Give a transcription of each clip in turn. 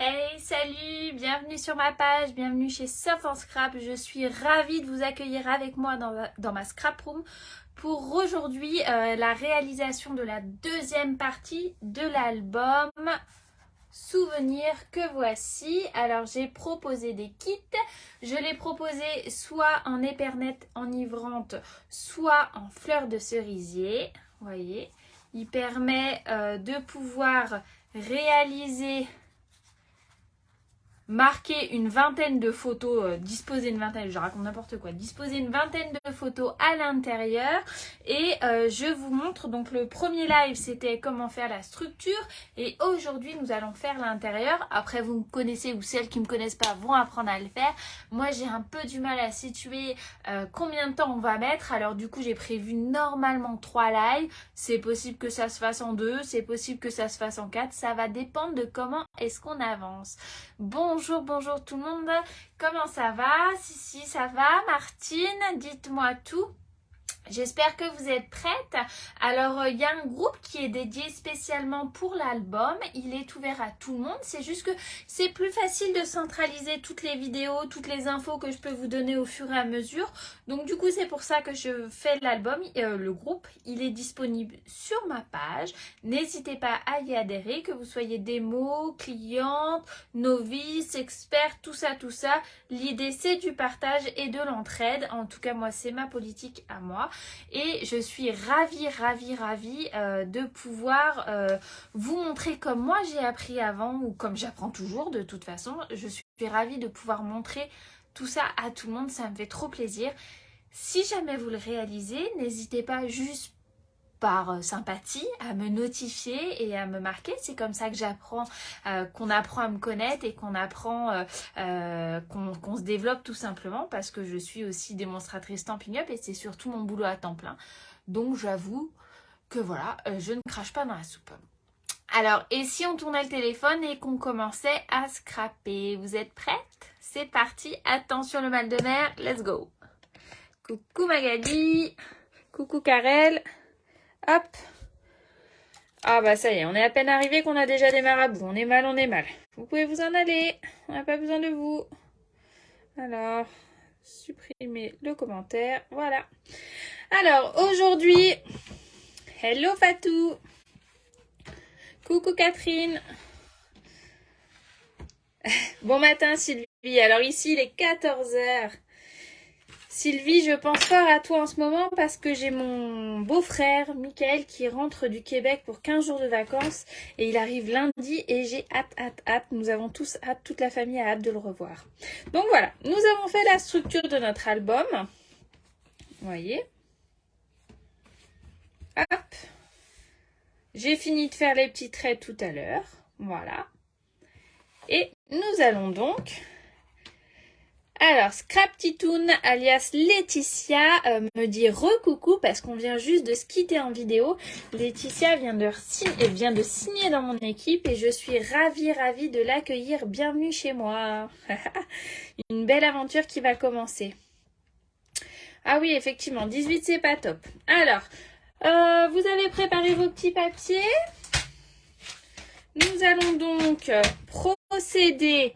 Hey, salut, bienvenue sur ma page, bienvenue chez Sauf en Scrap. Je suis ravie de vous accueillir avec moi dans ma scrap room pour aujourd'hui la réalisation de la deuxième partie de l'album Souvenirs que voici. Alors j'ai proposé des kits, je l'ai proposé soit en épernette enivrante, soit en fleurs de cerisier. Vous voyez, il permet de pouvoir réaliser marquer une vingtaine de photos, disposer une vingtaine, je raconte n'importe quoi, disposer une vingtaine de photos à l'intérieur et je vous montre, donc le premier live c'était comment faire la structure et aujourd'hui nous allons faire l'intérieur. Après vous me connaissez ou celles qui ne me connaissent pas vont apprendre à le faire. Moi j'ai un peu du mal à situer combien de temps on va mettre, alors du coup j'ai prévu normalement 3 lives, c'est possible que ça se fasse en 2, c'est possible que ça se fasse en 4, ça va dépendre de comment est-ce qu'on avance. Bonjour tout le monde, comment ça va? Si, ça va. Martine, dites-moi tout. J'espère que vous êtes prêtes. Alors, il y a un groupe qui est dédié spécialement pour l'album. Il est ouvert à tout le monde. C'est juste que c'est plus facile de centraliser toutes les vidéos, toutes les infos que je peux vous donner au fur et à mesure. Donc, du coup, c'est pour ça que je fais l'album. Le groupe, il est disponible sur ma page. N'hésitez pas à y adhérer, que vous soyez démo, cliente, novice, expert, tout ça. L'idée, c'est du partage et de l'entraide. En tout cas, moi, c'est ma politique à moi. Et je suis ravie de pouvoir vous montrer comme moi j'ai appris avant ou comme j'apprends toujours de toute façon. Je suis ravie de pouvoir montrer tout ça à tout le monde, ça me fait trop plaisir. Si jamais vous le réalisez, n'hésitez pas juste par sympathie à me notifier et à me marquer. C'est comme ça que j'apprends, qu'on apprend à me connaître et qu'on apprend, qu'on se développe tout simplement, parce que je suis aussi démonstratrice Stampin' Up et c'est surtout mon boulot à temps plein. Donc j'avoue que voilà, je ne crache pas dans la soupe. Alors, et si on tournait le téléphone et qu'on commençait à scraper? Vous êtes prêtes? C'est parti, attention le mal de mer, let's go. Coucou Magali, coucou Karel. Hop. Ah bah ça y est, on est à peine arrivé qu'on a déjà des marabouts. On est mal. Vous pouvez vous en aller. On n'a pas besoin de vous. Alors, supprimez le commentaire. Voilà. Alors, aujourd'hui, hello Fatou. Coucou Catherine. Bon matin Sylvie. Alors ici, il est 14h. Sylvie, je pense fort à toi en ce moment parce que j'ai mon beau-frère, Michael, qui rentre du Québec pour 15 jours de vacances et il arrive lundi et j'ai hâte. Nous avons tous hâte, toute la famille a hâte de le revoir. Donc voilà, nous avons fait la structure de notre album. Vous voyez. Hop. J'ai fini de faire les petits traits tout à l'heure. Voilà. Et nous allons donc... Alors, Scrap Titoun, alias Laetitia, me dit recoucou parce qu'on vient juste de se quitter en vidéo. Laetitia vient de signer dans mon équipe et je suis ravie de l'accueillir. Bienvenue chez moi. Une belle aventure qui va commencer. Ah oui, effectivement, 18 c'est pas top. Alors, vous avez préparé vos petits papiers. Nous allons donc procéder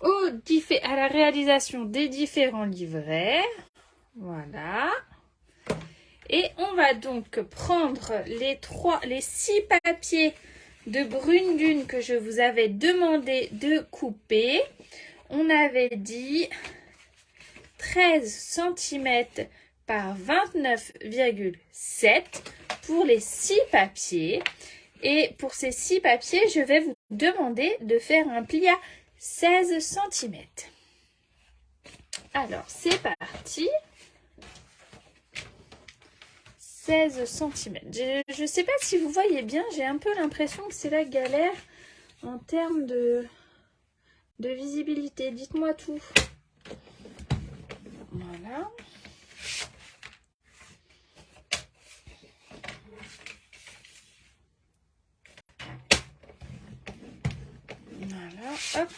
à la réalisation des différents livrets. Voilà. Et on va donc prendre les 6 papiers de brune lune que je vous avais demandé de couper. On avait dit 13 cm par 29,7 pour les 6 papiers. Et pour ces 6 papiers, je vais vous demander de faire un pli à 16 cm. Alors, c'est parti. 16 cm. Je ne sais pas si vous voyez bien, j'ai un peu l'impression que c'est la galère en termes de visibilité. Dites-moi tout. Voilà. Voilà, hop.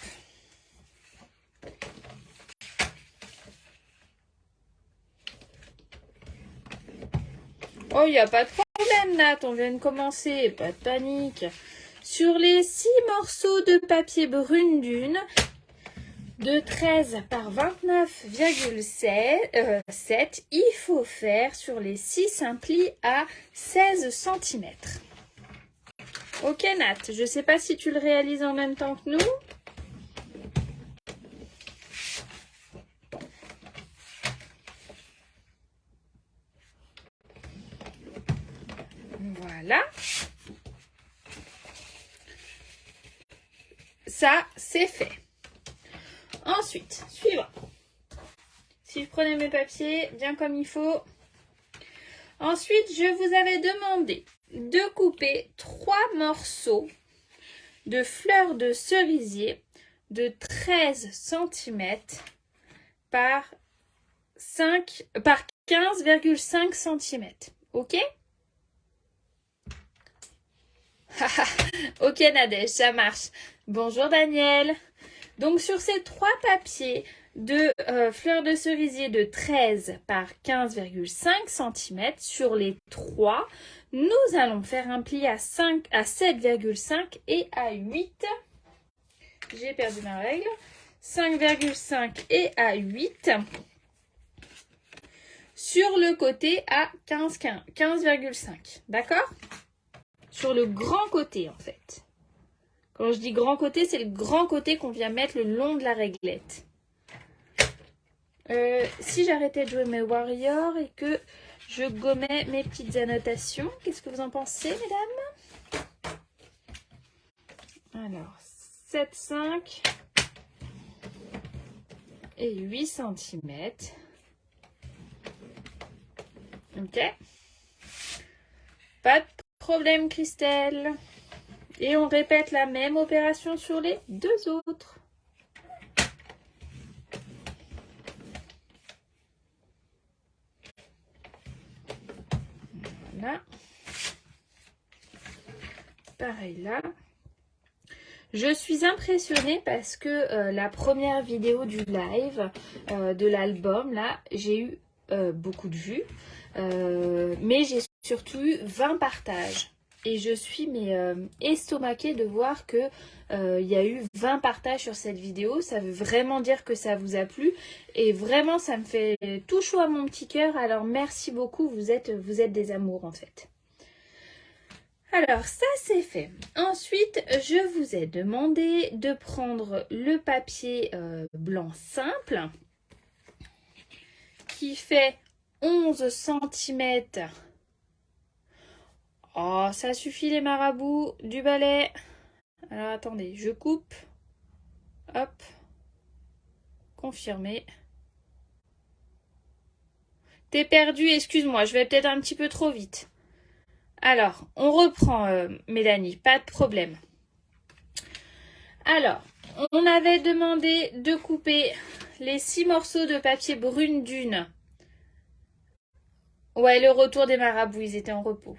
Oh, il n'y a pas de problème, Nat, on vient de commencer, pas de panique. Sur les 6 morceaux de papier brune dune de 13 par 29,7, il faut faire sur les 6 un pli à 16 cm. Ok Nat, je ne sais pas si tu le réalises en même temps que nous. Voilà. Ça, c'est fait. Ensuite, suivant. Si je prenais mes papiers bien comme il faut. Ensuite, je vous avais demandé de couper 3 morceaux de fleurs de cerisier de 13 cm par 15,5 cm. Ok? Ok Nadège, ça marche. Bonjour Daniel. Donc sur ces 3 papiers de fleurs de cerisier de 13 par 15,5 cm, sur les 3, nous allons faire un pli à 7,5 et à 8. J'ai perdu ma règle. 5,5 et à 8. Sur le côté à 15,5. D'accord? Sur le grand côté en fait. Quand je dis grand côté, c'est le grand côté qu'on vient mettre le long de la réglette. Si j'arrêtais de jouer mes warriors et que je gommais mes petites annotations, qu'est-ce que vous en pensez, mesdames? Alors, 7,5 et 8 cm. Ok. Pas de problème, Christelle. Et on répète la même opération sur les 2 autres. Voilà. Pareil là. Je suis impressionnée parce que la première vidéo du live de l'album, là, j'ai eu beaucoup de vues. Mais j'ai surtout eu 20 partages. Et je suis estomaquée de voir que y a eu 20 partages sur cette vidéo. Ça veut vraiment dire que ça vous a plu. Et vraiment, ça me fait tout chaud à mon petit cœur. Alors, merci beaucoup. Vous êtes des amours, en fait. Alors, ça, c'est fait. Ensuite, je vous ai demandé de prendre le papier blanc simple qui fait 11 cm. Oh, ça suffit les marabouts du balai. Alors attendez, je coupe. Hop. Confirmer. T'es perdu, excuse-moi, je vais peut-être un petit peu trop vite. Alors, on reprend, Mélanie, pas de problème. Alors, on avait demandé de couper les 6 morceaux de papier brune dune. Ouais, le retour des marabouts, ils étaient en repos.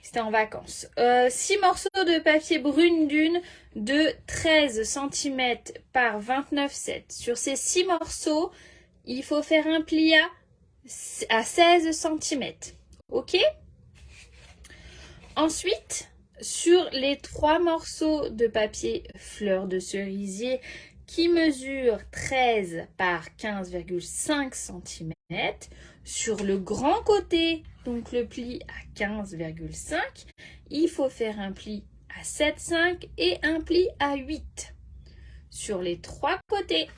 C'était en vacances. 6 morceaux de papier brune dune de 13 cm par 29,7. Sur ces 6 morceaux, il faut faire un pli à 16 cm. Ok? Ensuite, sur les 3 morceaux de papier fleur de cerisier qui mesurent 13 par 15,5 cm, sur le grand côté, donc le pli à 15,5, il faut faire un pli à 7,5 et un pli à 8. Sur les 3 côtés.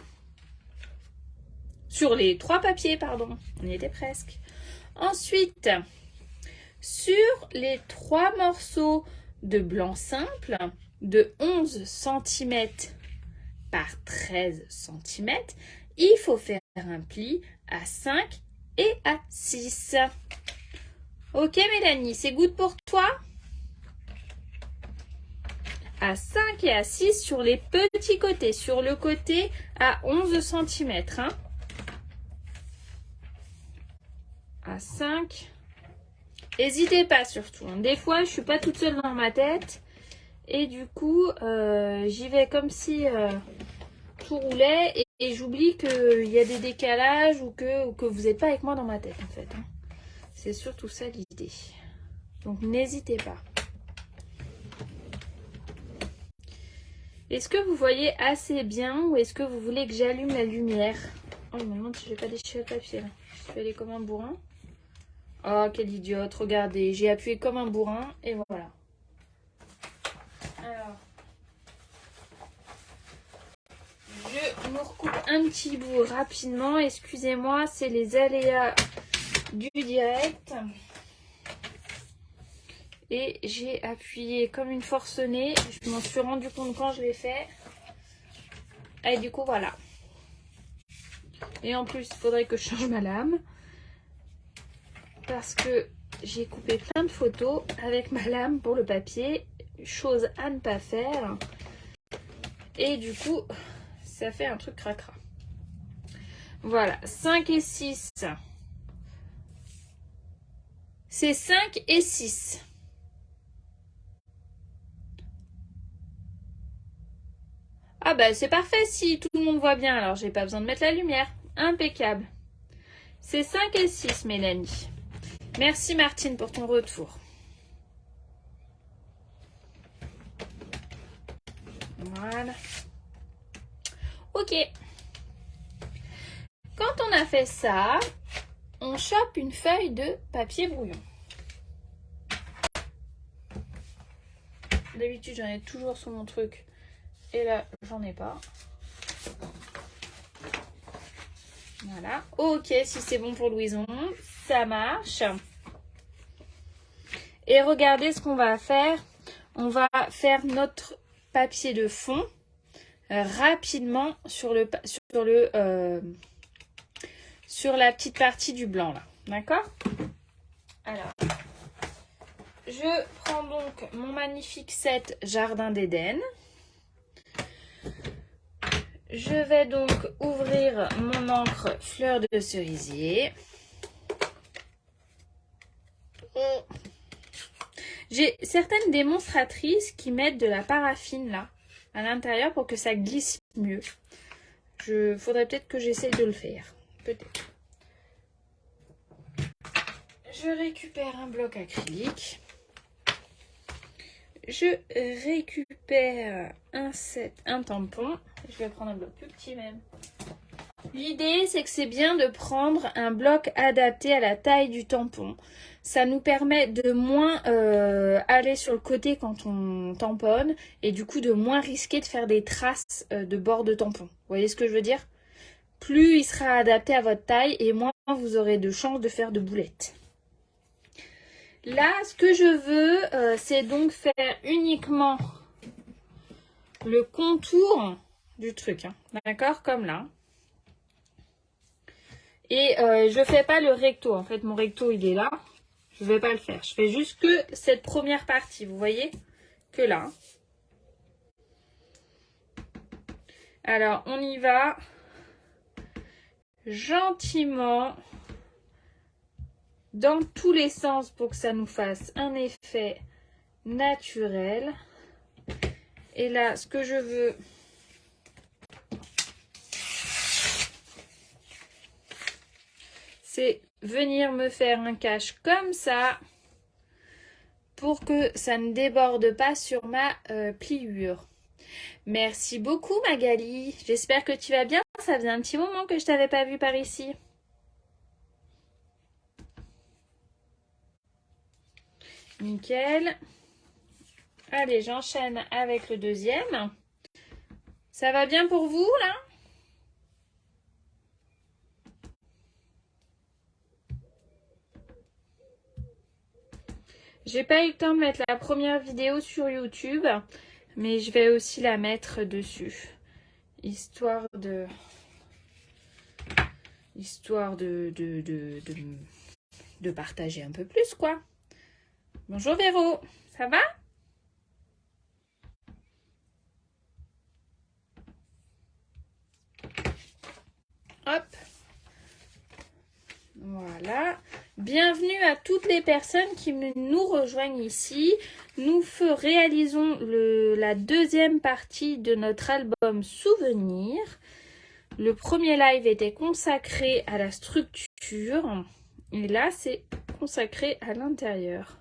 Sur les 3 papiers, pardon. On y était presque. Ensuite, sur les 3 morceaux de blanc simple de 11 cm par 13 cm, il faut faire un pli à 5 et à 6. Ok Mélanie, c'est good pour toi? À 5 et à 6 sur les petits côtés, sur le côté à 11 cm. Hein. À 5. N'hésitez pas surtout. Hein. Des fois, je suis pas toute seule dans ma tête. Et du coup, j'y vais comme si tout roulait. Et j'oublie qu'il y a des décalages ou que vous n'êtes pas avec moi dans ma tête en fait. Hein. C'est surtout ça l'idée. Donc n'hésitez pas. Est-ce que vous voyez assez bien ou est-ce que vous voulez que j'allume la lumière? Oh, je me demande si je vais pas déchirer le papier là. Je vais aller comme un bourrin. Oh, quelle idiote, regardez, j'ai appuyé comme un bourrin et voilà. Alors, je me recoupe un petit bout rapidement. Excusez-moi, c'est les aléas du direct. Et j'ai appuyé comme une forcenée. Je m'en suis rendu compte quand je l'ai fait. Et du coup, voilà. Et en plus, il faudrait que je change ma lame. Parce que j'ai coupé plein de photos avec ma lame pour le papier. Chose à ne pas faire. Et du coup, ça fait un truc cracra. Voilà, 5 et 6. C'est 5 et 6. Ah bah c'est parfait si tout le monde voit bien. Alors j'ai pas besoin de mettre la lumière. Impeccable. C'est 5 et 6, Mélanie. Merci Martine pour ton retour. Voilà. Ok. Quand on a fait ça, on chope une feuille de papier brouillon. D'habitude, j'en ai toujours sur mon truc. Et là, j'en ai pas. Voilà. Ok, si c'est bon pour Louison, ça marche. Et regardez ce qu'on va faire. On va faire notre papier de fond rapidement sur la petite partie du blanc là. D'accord? Alors, je prends donc mon magnifique set Jardin d'Éden. Je vais donc ouvrir mon encre fleur de cerisier. J'ai certaines démonstratrices qui mettent de la paraffine là à l'intérieur pour que ça glisse mieux. Faudrait peut-être que j'essaye de le faire. Peut-être. Je récupère un bloc acrylique. Je récupère un tampon. Je vais prendre un bloc plus petit même. L'idée, c'est que c'est bien de prendre un bloc adapté à la taille du tampon. Ça nous permet de moins aller sur le côté quand on tamponne et du coup de moins risquer de faire des traces de bord de tampon. Vous voyez ce que je veux dire? Plus il sera adapté à votre taille et moins vous aurez de chances de faire de boulettes. Là, ce que je veux, c'est donc faire uniquement le contour du truc. Hein. D'accord? Comme là. Et je fais pas le recto. En fait, mon recto, il est là. Je vais pas le faire. Je fais juste que cette première partie. Vous voyez? Que là. Alors, on y va gentiment dans tous les sens pour que ça nous fasse un effet naturel. Et là, ce que je veux... c'est venir me faire un cache comme ça pour que ça ne déborde pas sur ma pliure. Merci beaucoup Magali. J'espère que tu vas bien. Ça faisait un petit moment que je t'avais pas vu par ici. Nickel. Allez, j'enchaîne avec le deuxième. Ça va bien pour vous là ? J'ai pas eu le temps de mettre la première vidéo sur YouTube, mais je vais aussi la mettre dessus. Histoire de partager un peu plus, quoi. Bonjour Véro, ça va ? Hop. Voilà. Bienvenue à toutes les personnes qui nous rejoignent ici. Nous réalisons la deuxième partie de notre album Souvenir. Le premier live était consacré à la structure. Et là, c'est consacré à l'intérieur.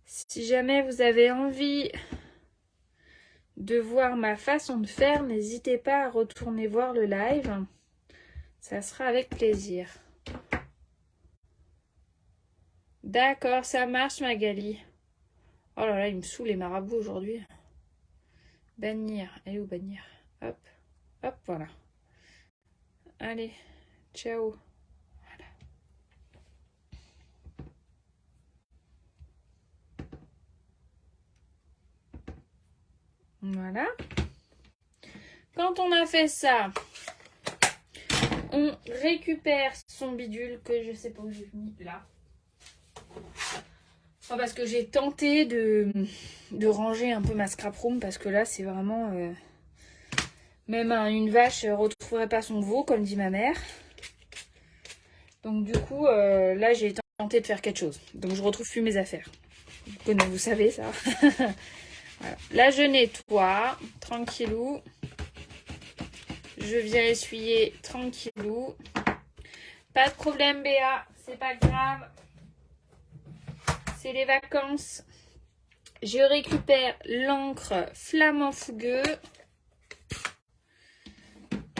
Si jamais vous avez envie de voir ma façon de faire, n'hésitez pas à retourner voir le live. Ça sera avec plaisir. D'accord, ça marche Magali. Oh là là, il me saoule les marabouts aujourd'hui. Bannir. Elle est où bannir? Hop. Hop, voilà. Allez, ciao. Voilà. Quand on a fait ça, on récupère son bidule que je sais pas où j'ai mis là. Oh, parce que j'ai tenté de ranger un peu ma scrap room parce que là c'est vraiment... même une vache retrouverait pas son veau comme dit ma mère. Donc du coup là j'ai tenté de faire quelque chose. Donc je retrouve plus mes affaires. Vous savez ça. Voilà. Là je nettoie tranquillou. Je viens essuyer tranquillou. Pas de problème Béa, c'est pas grave. C'est les vacances. Je récupère l'encre Flamand Fougueux.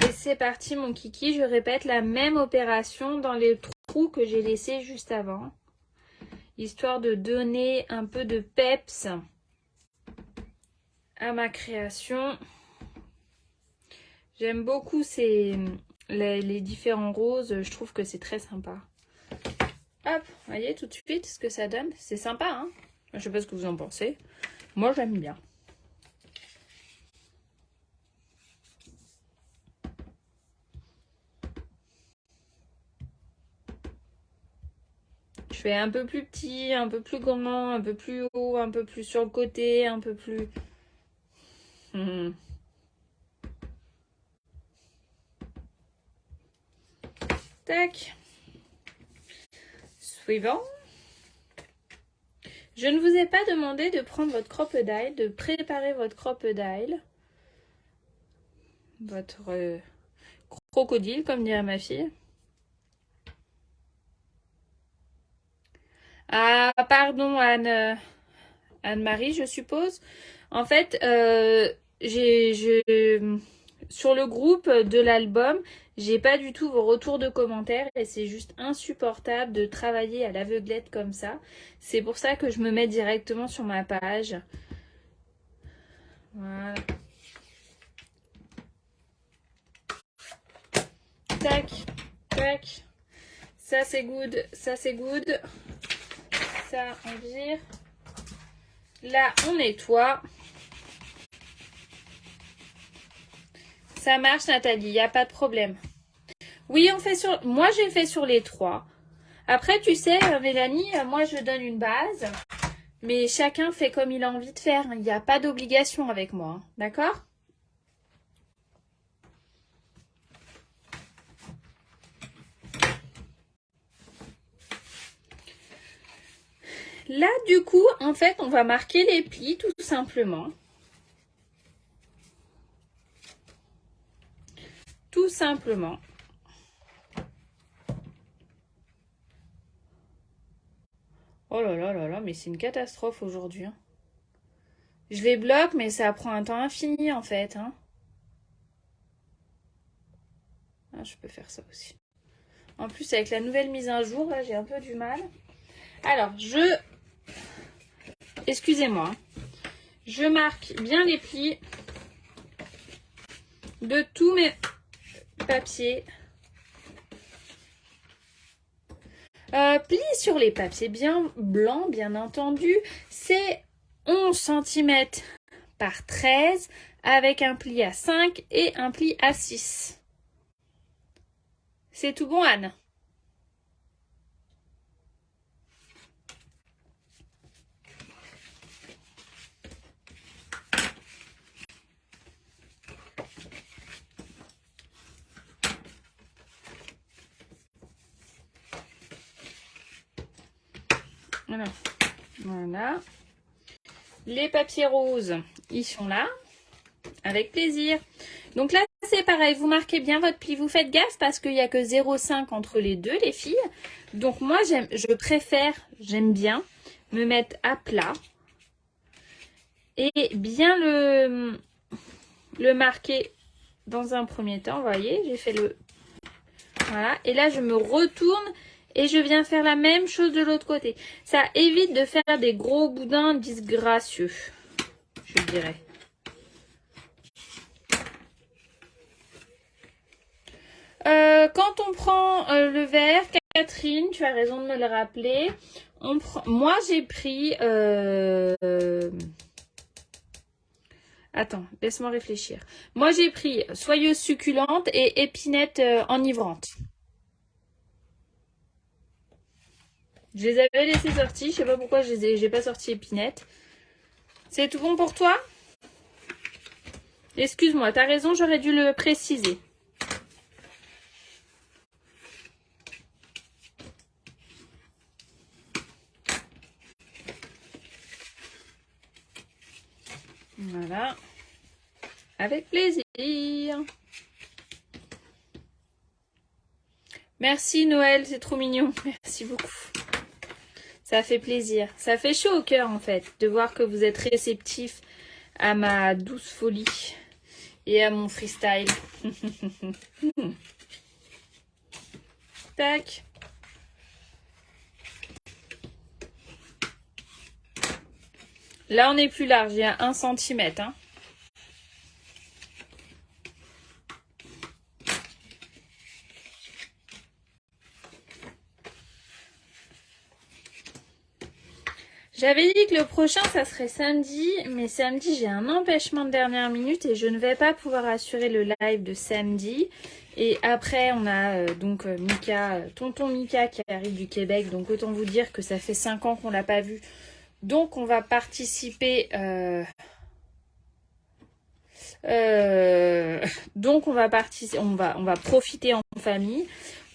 Et c'est parti mon kiki. Je répète la même opération dans les trous que j'ai laissés juste avant. Histoire de donner un peu de peps à ma création. J'aime beaucoup les différents roses. Je trouve que c'est très sympa. Hop, voyez tout de suite ce que ça donne. C'est sympa, hein? Je sais pas ce que vous en pensez. Moi, j'aime bien. Je fais un peu plus petit, un peu plus grand, un peu plus haut, un peu plus sur le côté, un peu plus... Tac. Suivant. Je ne vous ai pas demandé de prendre votre crocodile, de préparer votre crocodile. Votre crocodile, comme dirait ma fille. Ah, pardon, Anne-Marie, je suppose. En fait, sur le groupe de l'album, j'ai pas du tout vos retours de commentaires et c'est juste insupportable de travailler à l'aveuglette comme ça. C'est pour ça que je me mets directement sur ma page. Voilà. Tac, tac. Ça c'est good, ça c'est good. Ça on vire. Là on nettoie. Ça marche Nathalie, il n'y a pas de problème. Oui, on fait sur... Moi, j'ai fait sur les 3. Après, tu sais, Mélanie, moi, je donne une base. Mais chacun fait comme il a envie de faire. Il n'y a pas d'obligation avec moi. D'accord ? Là, du coup, en fait, on va marquer les plis, tout simplement. Tout simplement. Oh là là là là, mais c'est une catastrophe aujourd'hui. Hein. Je les bloque, mais ça prend un temps infini, en fait. Hein. Ah, je peux faire ça aussi. En plus, avec la nouvelle mise à jour, là, j'ai un peu du mal. Alors, excusez-moi. Je marque bien les plis de tous mes papiers. Plis sur les papiers bien blancs, bien entendu. C'est 11 cm par 13 avec un pli à 5 et un pli à 6. C'est tout bon, Anne? Voilà. Voilà. Les papiers roses, ils sont là. Avec plaisir. Donc là, c'est pareil. Vous marquez bien votre pli. Vous faites gaffe parce qu'il n'y a que 0,5 entre les deux, les filles. Donc moi, j'aime bien me mettre à plat. Et bien le marquer dans un premier temps. Vous voyez, j'ai fait le... Voilà. Et là, je me retourne et je viens faire la même chose de l'autre côté. Ça évite de faire des gros boudins disgracieux, je dirais. Quand on prend le verre, Catherine, tu as raison de me le rappeler. Moi, j'ai pris... Attends, laisse-moi réfléchir. Moi, j'ai pris soyeuse succulente et épinette enivrante. Je les avais laissées sorties. Je sais pas pourquoi j'ai pas sorti épinette. C'est tout bon pour toi? Excuse-moi, t'as raison, j'aurais dû le préciser. Voilà. Avec plaisir. Merci Noël, c'est trop mignon. Merci beaucoup. Ça fait plaisir. Ça fait chaud au cœur en fait, de voir que vous êtes réceptifs à ma douce folie et à mon freestyle. Tac. Là, on est plus large, il y a 1 cm. Hein. J'avais dit que le prochain, ça serait samedi, mais samedi, j'ai un empêchement de dernière minute et je ne vais pas pouvoir assurer le live de samedi. Et après, on a donc Mika, tonton Mika qui arrive du Québec, donc autant vous dire que ça fait 5 ans qu'on l'a pas vu. Donc, on va participer... donc, on va profiter en famille.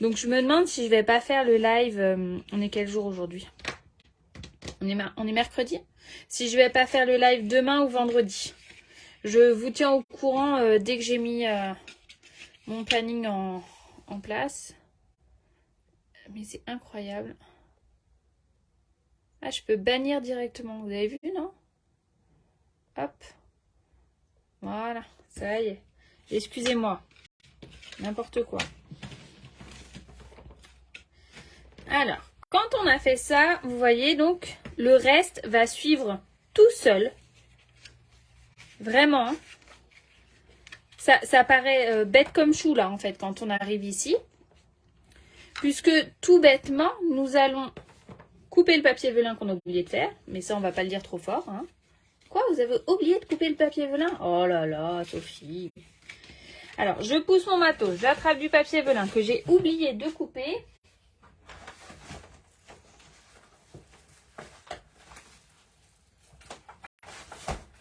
Donc, je me demande si je vais pas faire le live... on est quel jour aujourd'hui ? On est mercredi. Si je vais pas faire le live demain ou vendredi. Je vous tiens au courant dès que j'ai mis mon planning en place. Mais c'est incroyable. Ah, je peux bannir directement. Vous avez vu, non? Hop. Voilà. Ça y est. Excusez-moi. N'importe quoi. Alors, quand on a fait ça, vous voyez donc... Le reste va suivre tout seul. Vraiment. Ça paraît bête comme chou là en fait quand on arrive ici. Puisque tout bêtement, nous allons couper le papier velin qu'on a oublié de faire. Mais ça, on va pas le dire trop fort. Hein. Quoi, vous avez oublié de couper le papier velin? Oh là là, Sophie. Alors, je pousse mon matos. J'attrape du papier velin que j'ai oublié de couper.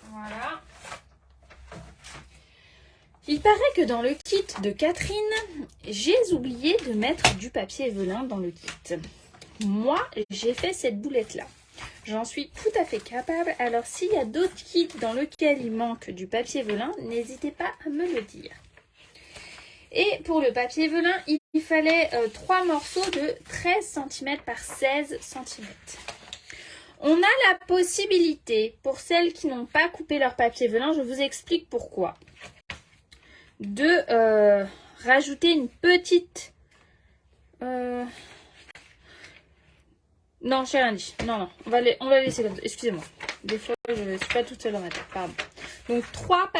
Voilà. Il paraît que dans le kit de Catherine, j'ai oublié de mettre du papier velin dans le kit. Moi, j'ai fait cette boulette-là. J'en suis tout à fait capable. Alors, s'il y a d'autres kits dans lesquels il manque du papier velin, n'hésitez pas à me le dire. Et pour le papier velin, il fallait 3 morceaux de 13 cm par 16 cm. On a la possibilité, pour celles qui n'ont pas coupé leur papier velin, je vous explique pourquoi, de rajouter une petite... Non, j'ai rien dit. Non, on va laisser comme ça. Excusez-moi. Des fois, je ne suis pas toute seule dans ma tête. Pardon. Donc, 3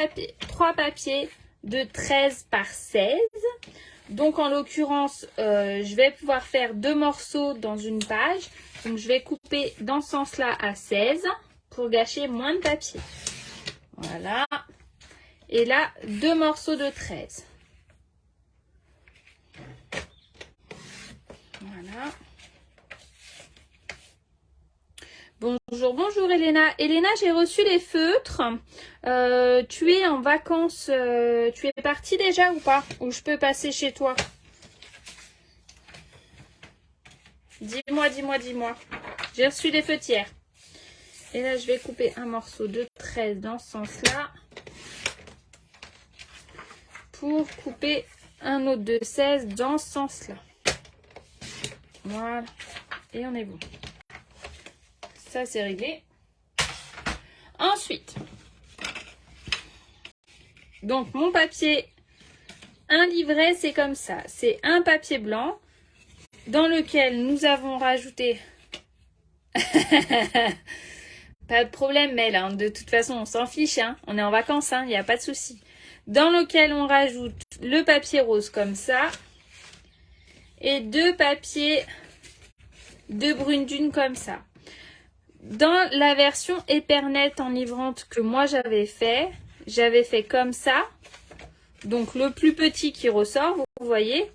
papiers de 13 par 16. Donc, en l'occurrence, je vais pouvoir faire 2 morceaux dans une page. Donc, je vais couper dans ce sens-là à 16 pour gâcher moins de papier. Voilà. Et là, 2 morceaux de 13. Voilà. Bonjour, bonjour Elena. Elena, j'ai reçu les feutres. Tu es en vacances. Tu es partie déjà ou pas? Ou je peux passer chez toi? Dis-moi. J'ai reçu les feutrières. Et là, je vais couper un morceau de 13 dans ce sens-là. Pour couper un autre de 16 dans ce sens-là. Voilà. Et on est bon. Ça, c'est réglé. Ensuite, Donc mon papier, un livret, c'est comme ça. C'est un papier blanc dans lequel nous avons rajouté... Pas de problème, Mel, hein. De toute façon, on s'en fiche, hein. On est en vacances, il n'y a pas de souci. Dans lequel on rajoute le papier rose comme ça. Et 2 papiers de brune dune comme ça. Dans la version Epernette enivrante que moi j'avais fait comme ça. Donc le plus petit qui ressort, vous voyez.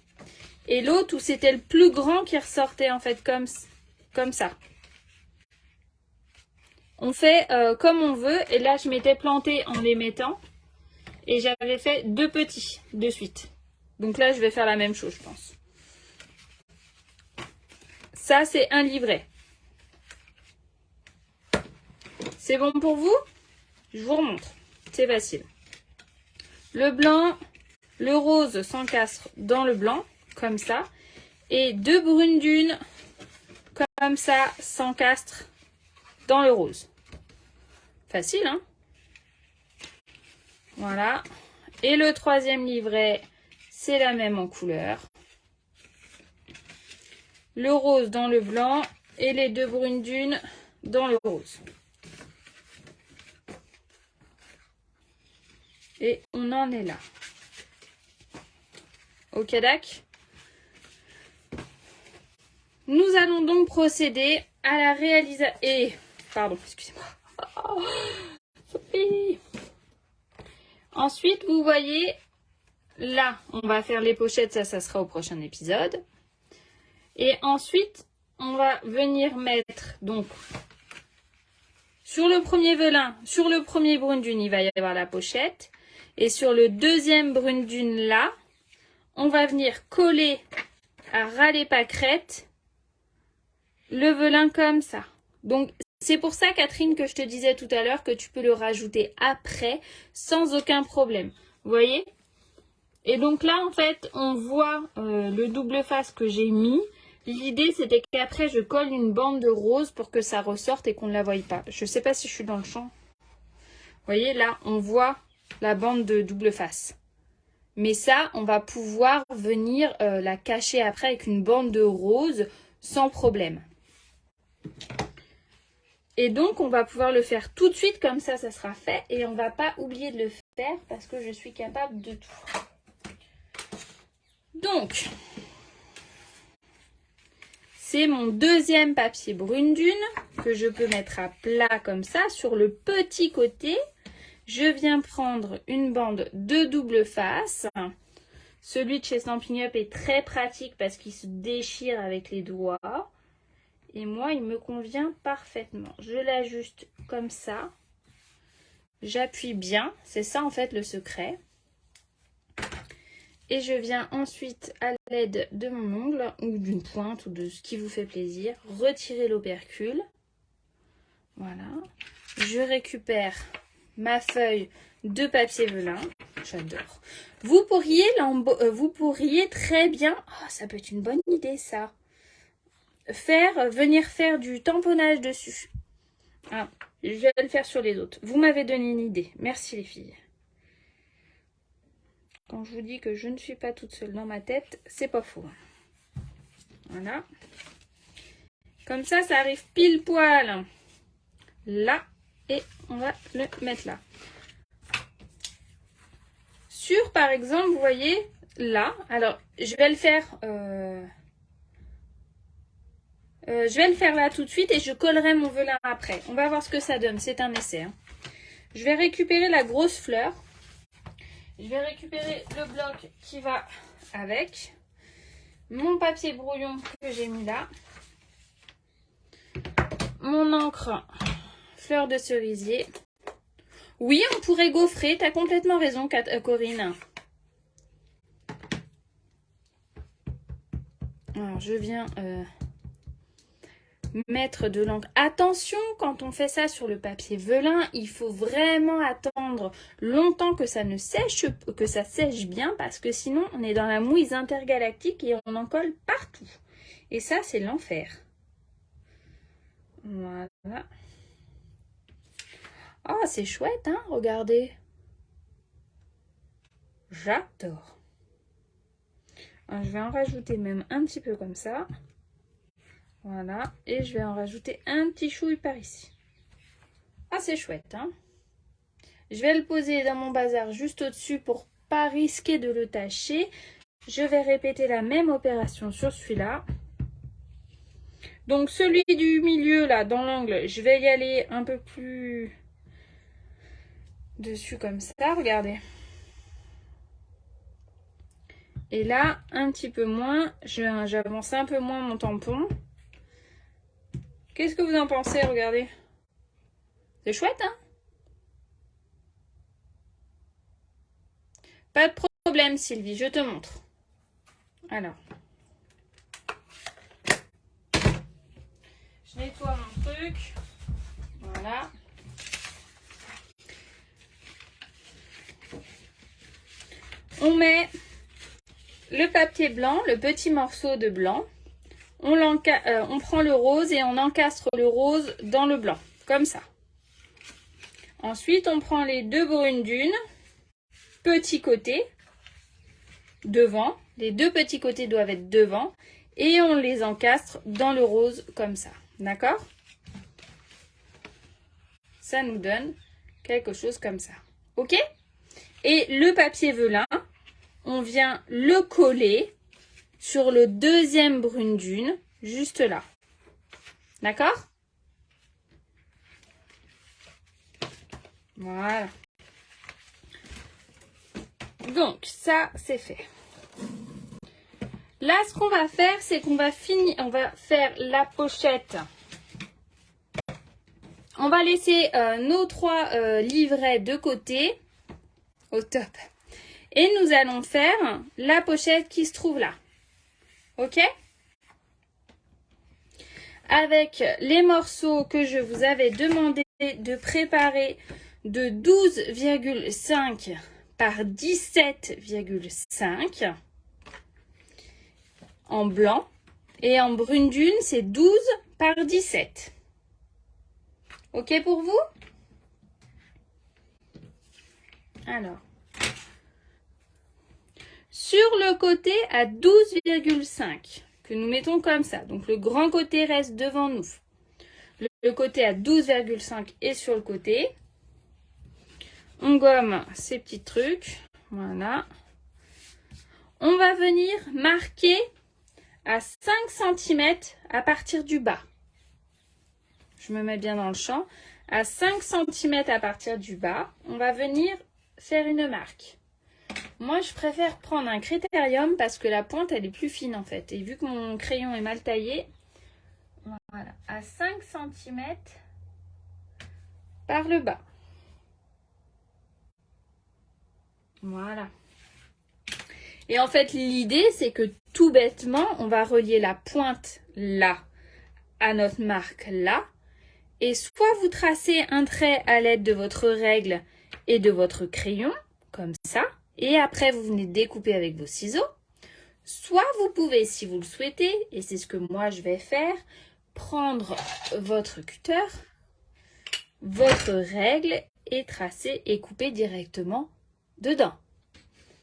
Et l'autre où c'était le plus grand qui ressortait en fait comme ça. On fait comme on veut. Et là, je m'étais plantée en les mettant. Et j'avais fait 2 petits de suite. Donc là, je vais faire la même chose, je pense. Ça, c'est un livret. C'est bon pour vous? Je vous remontre. C'est facile. Le blanc, le rose s'encastre dans le blanc, comme ça. Et 2 brunes dunes, comme ça, s'encastrent dans le rose. Facile, hein? Voilà. Et le 3e livret, c'est la même en couleur. Le rose dans le blanc et les 2 brunes dunes dans le rose. Et on en est là. Ok, d'accord. Nous allons donc procéder à la réalisation... Pardon, excusez-moi. Oh, Sophie. Ensuite, vous voyez, là, on va faire les pochettes. Ça sera au prochain épisode. Et ensuite, on va venir mettre, donc, sur le premier velin, sur le premier brune dune, il va y avoir la pochette. Et sur le 2e brune dune, là, on va venir coller à ras les pâquerettes le velin comme ça. Donc, c'est pour ça, Catherine, que je te disais tout à l'heure que tu peux le rajouter après sans aucun problème. Vous voyez? Et donc là, en fait, on voit le double face que j'ai mis. L'idée, c'était qu'après, je colle une bande de rose pour que ça ressorte et qu'on ne la voie pas. Je ne sais pas si je suis dans le champ. Vous voyez, là, on voit la bande de double face. Mais ça, on va pouvoir venir la cacher après avec une bande de rose sans problème. Et donc, on va pouvoir le faire tout de suite, comme ça sera fait. Et on ne va pas oublier de le faire parce que je suis capable de tout. Donc, c'est mon 2e papier brune dune que je peux mettre à plat comme ça. Sur le petit côté, je viens prendre une bande de double face. Celui de chez Stampin' Up est très pratique parce qu'il se déchire avec les doigts. Et moi, il me convient parfaitement. Je l'ajuste comme ça. J'appuie bien. C'est ça, en fait, le secret. Et je viens ensuite, à l'aide de mon ongle, ou d'une pointe, ou de ce qui vous fait plaisir, retirer l'opercule. Voilà. Je récupère ma feuille de papier velin. J'adore. Vous pourriez très bien... Oh, ça peut être une bonne idée, ça. Venir faire du tamponnage dessus. Ah, je vais le faire sur les autres. Vous m'avez donné une idée. Merci les filles. Quand je vous dis que je ne suis pas toute seule dans ma tête, c'est pas faux. Voilà. Comme ça, ça arrive pile poil là. Et on va le mettre là. Sur, par exemple, vous voyez, là. Alors, je vais le faire... je vais le faire là tout de suite et je collerai mon velin après. On va voir ce que ça donne. C'est un essai. Hein. Je vais récupérer la grosse fleur. Je vais récupérer le bloc qui va avec. Mon papier brouillon que j'ai mis là. Mon encre fleur de cerisier. Oui, on pourrait gaufrer. Tu as complètement raison, Corinne. Alors, je viens... mettre de l'encre. Attention, quand on fait ça sur le papier velin, il faut vraiment attendre longtemps que ça sèche bien parce que sinon on est dans la mouise intergalactique et on en colle partout. Et ça, c'est l'enfer. Voilà. Oh, c'est chouette, hein, regardez. J'adore. Alors, je vais en rajouter même un petit peu comme ça. Voilà. Et je vais en rajouter un petit chouille par ici. Ah, c'est chouette, hein? Je vais le poser dans mon bazar juste au-dessus pour pas risquer de le tacher. Je vais répéter la même opération sur celui-là. Donc celui du milieu là, dans l'angle, je vais y aller un peu plus dessus comme ça, regardez. Et là, un petit peu moins, j'avance un peu moins mon tampon. Qu'est-ce que vous en pensez? Regardez. C'est chouette, hein? Pas de problème, Sylvie, je te montre. Alors. Je nettoie mon truc. Voilà. On met le papier blanc, le petit morceau de blanc. On prend le rose et on encastre le rose dans le blanc, comme ça. Ensuite, on prend les deux brunes d'une, petit côté, devant. Les deux petits côtés doivent être devant. Et on les encastre dans le rose, comme ça. D'accord? Ça nous donne quelque chose comme ça. Ok? Et le papier velin, on vient le coller sur le deuxième brune d'une, juste là. D'accord? Voilà. Donc, ça, c'est fait. Là, ce qu'on va faire, c'est qu'on va faire la pochette. On va laisser nos trois livrets de côté, au top. Et nous allons faire la pochette qui se trouve là. Ok? Avec les morceaux que je vous avais demandé de préparer de 12,5 par 17,5 en blanc. Et en brune d'une, c'est 12 par 17. Ok pour vous? Alors, sur le côté à 12,5 que nous mettons comme ça. Donc le grand côté reste devant nous. Le côté à 12,5 est sur le côté. On gomme ces petits trucs. Voilà. On va venir marquer à 5 cm à partir du bas. Je me mets bien dans le champ. À 5 cm à partir du bas, on va venir faire une marque. Moi, je préfère prendre un critérium parce que la pointe, elle est plus fine en fait. Et vu que mon crayon est mal taillé, voilà, à 5 cm par le bas. Voilà. Et en fait, l'idée, c'est que tout bêtement, on va relier la pointe là à notre marque là. Et soit vous tracez un trait à l'aide de votre règle et de votre crayon, comme ça. Et après, vous venez découper avec vos ciseaux. Soit vous pouvez, si vous le souhaitez, et c'est ce que moi je vais faire, prendre votre cutter, votre règle et tracer et couper directement dedans.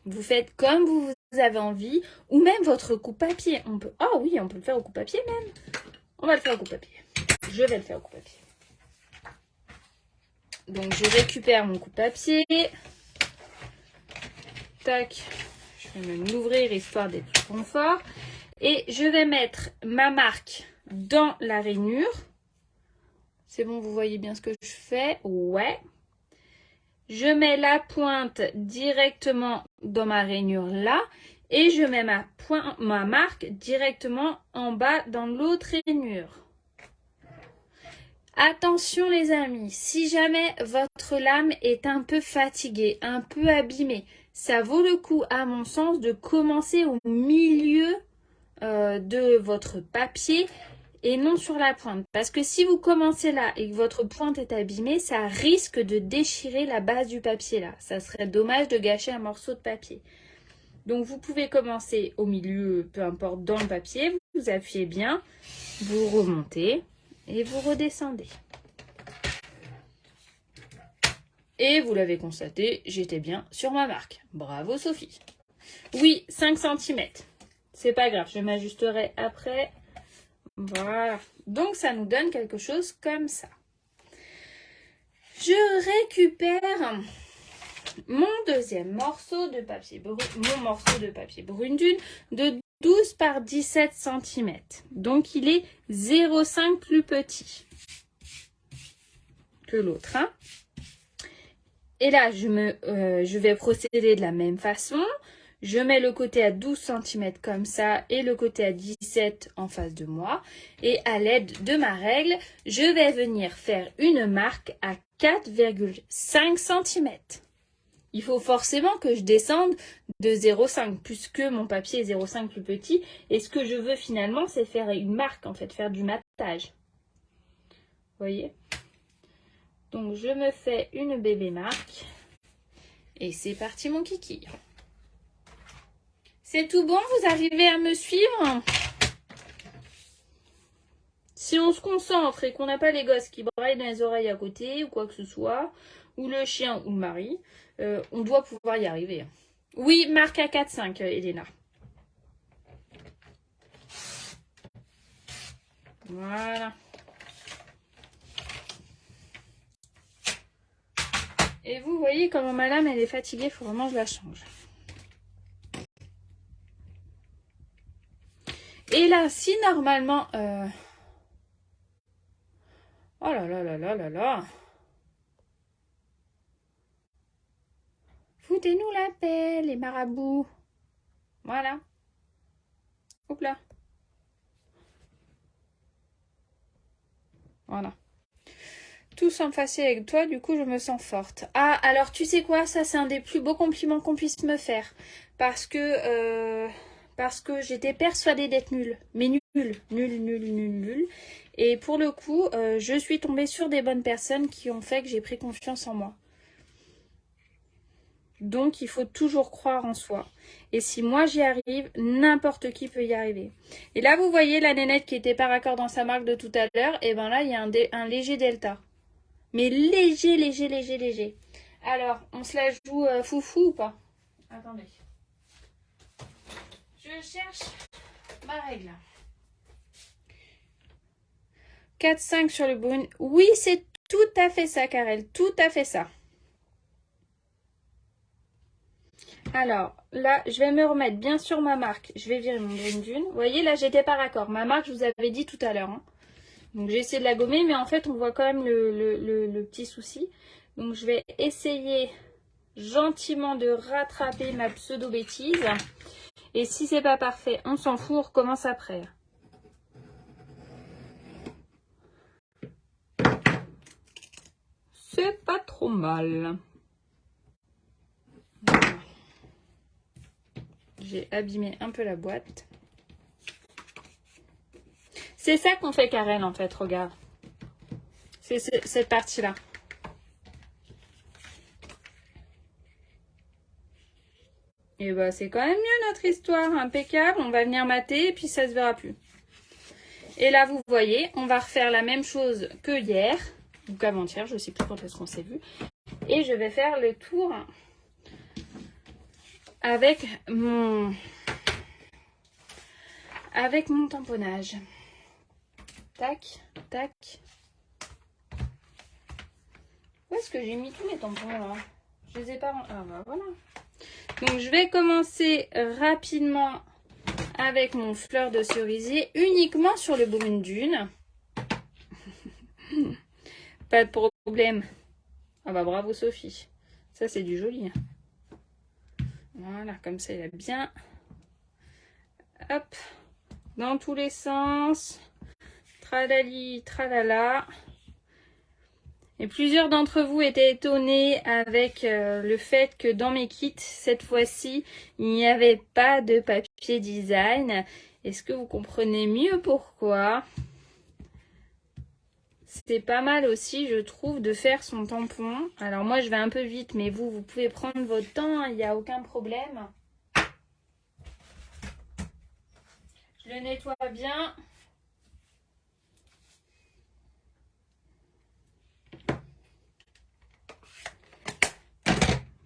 Vous faites comme vous avez envie, ou même votre coupe-papier. Oh oui, on peut le faire au coupe-papier même. On va le faire au coupe-papier. Je vais le faire au coupe-papier. Donc je récupère mon coupe-papier. Tac. Je vais même l'ouvrir histoire d'être plus confort. Et je vais mettre ma marque dans la rainure. C'est bon, vous voyez bien ce que je fais? Ouais. Je mets la pointe directement dans ma rainure là. Et je mets ma marque directement en bas dans l'autre rainure. Attention les amis, si jamais votre lame est un peu fatiguée, un peu abîmée, ça vaut le coup à mon sens de commencer au milieu de votre papier et non sur la pointe. Parce que si vous commencez là et que votre pointe est abîmée, ça risque de déchirer la base du papier là. Ça serait dommage de gâcher un morceau de papier. Donc vous pouvez commencer au milieu, peu importe, dans le papier, vous appuyez bien, vous remontez et vous redescendez. Et vous l'avez constaté, j'étais bien sur ma marque. Bravo Sophie. Oui, 5 cm. C'est pas grave, je m'ajusterai après. Voilà. Donc ça nous donne quelque chose comme ça. Je récupère mon deuxième morceau de papier brun, mon morceau de papier brune dune de 12 par 17 cm. Donc il est 0,5 plus petit que l'autre. Hein. Et là, je vais procéder de la même façon. Je mets le côté à 12 cm comme ça et le côté à 17 en face de moi. Et à l'aide de ma règle, je vais venir faire une marque à 4,5 cm. Il faut forcément que je descende de 0,5 puisque mon papier est 0,5 plus petit. Et ce que je veux finalement, c'est faire une marque, en fait, faire du matage. Vous voyez ? Donc, je me fais une bébé marque. Et c'est parti, mon kiki. C'est tout bon, vous arrivez à me suivre? Si on se concentre et qu'on n'a pas les gosses qui braillent dans les oreilles à côté ou quoi que ce soit, ou le chien ou le mari, on doit pouvoir y arriver. Oui, marque à 4,5, Elena. Voilà. Et vous voyez comment ma lame elle est fatiguée, il faut vraiment que je la change. Et là, si normalement... Oh là là là là là là. Foutez-nous la paix, les marabouts. Voilà. Hop là. Voilà. Tout semble facile avec toi, du coup je me sens forte. Ah, alors tu sais quoi, ça c'est un des plus beaux compliments qu'on puisse me faire. Parce que j'étais persuadée d'être nulle. Mais nulle. Et pour le coup, je suis tombée sur des bonnes personnes qui ont fait que j'ai pris confiance en moi. Donc il faut toujours croire en soi. Et si moi j'y arrive, n'importe qui peut y arriver. Et là vous voyez la nénette qui était pas raccord dans sa marque de tout à l'heure. Et ben là il y a un léger delta. Mais léger. Alors, on se la joue foufou ou pas? Attendez. Je cherche ma règle. 4,5 sur le brune. Oui, c'est tout à fait ça, Karel. Tout à fait ça. Alors, là, je vais me remettre bien sur ma marque. Je vais virer mon brune dune. Vous voyez, là, j'étais pas raccord. Ma marque, je vous avais dit tout à l'heure. Hein. Donc, j'ai essayé de la gommer, mais en fait, on voit quand même le petit souci. Donc, je vais essayer gentiment de rattraper ma pseudo-bêtise. Et si c'est pas parfait, on s'en fout, on recommence après. C'est pas trop mal. Voilà. J'ai abîmé un peu la boîte. C'est ça qu'on fait, Karen, en fait, regarde. C'est cette partie-là. Et bah, c'est quand même mieux notre histoire. Impeccable. On va venir mater et puis ça se verra plus. Et là, vous voyez, on va refaire la même chose que hier. Ou qu'avant-hier, je sais plus quand est-ce qu'on s'est vu. Et je vais faire le tour avec mon tamponnage. Tac, tac. Où est-ce que j'ai mis tous mes tampons là? Je les ai pas... Ah bah voilà. Donc je vais commencer rapidement avec mon fleur de cerisier uniquement sur le brune dune. Pas de problème. Ah bah bravo Sophie. Ça c'est du joli. Voilà, comme ça il a bien. Hop. Dans tous les sens. Tralali, tralala. Et plusieurs d'entre vous étaient étonnés avec le fait que dans mes kits, cette fois-ci, il n'y avait pas de papier design. Est-ce que vous comprenez mieux pourquoi? C'est pas mal aussi, je trouve, de faire son tampon. Alors moi, je vais un peu vite, mais vous pouvez prendre votre temps, il n'y a aucun problème. Je le nettoie bien.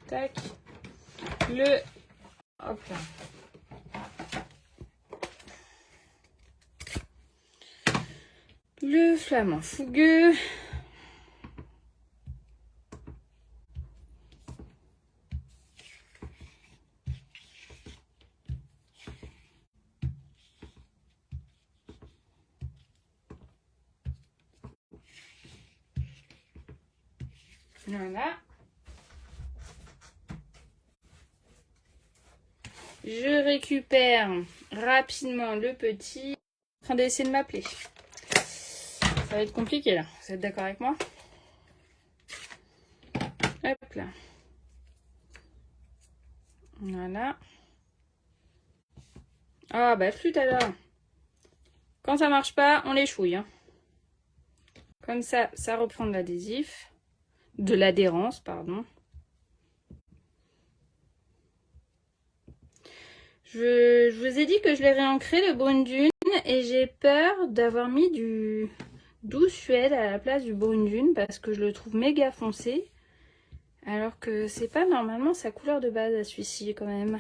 tac. Le... Hop là. Le flamand fougueux. Voilà. Je récupère rapidement le petit. En train d'essayer de m'appeler. Ça va être compliqué là. Vous êtes d'accord avec moi? Hop là. Voilà. Ah bah flûte alors. Quand ça marche pas, on les chouille. Hein. Comme ça, ça reprend de l'adhésif. De l'adhérence, pardon. Je vous ai dit que je l'ai réancré le brune dune et j'ai peur d'avoir mis du doux suède à la place du brune dune parce que je le trouve méga foncé alors que c'est pas normalement sa couleur de base à celui-ci quand même.